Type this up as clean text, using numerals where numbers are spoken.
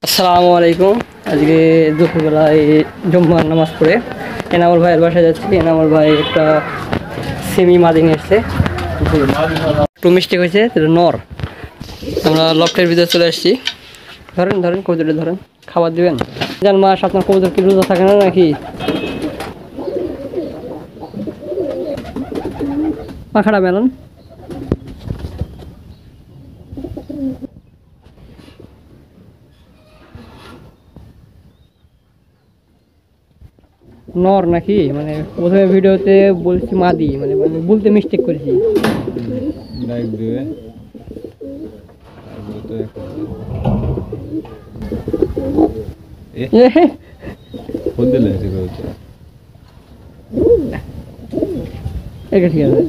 আসসালামু আলাইকুম। আজকে দুপুরবেলায় জুম্মার নামাজ পড়ে এনামুল ভাইয়ের বাসায় যাচ্ছি। এনামুল ভাই একটা সেমি মাদি নিয়ে এসছে, একটু মিস্টেক হয়েছে, নর। আমরা লফটের ভিতরে চলে আসছি। ধরেন ধরেন কবুতরটা ধরেন, খাবার দিবেন। জান মাস আপনার কবুতর কি রোজা থাকে না নাকি? পাখাটা মেলান। নর নাকি? মানে প্রথমে ভিডিওতে বলছি মাদি, মানে বলতে মিস্টেক করেছি। লাইক দিবে এটা ঠিক আছে।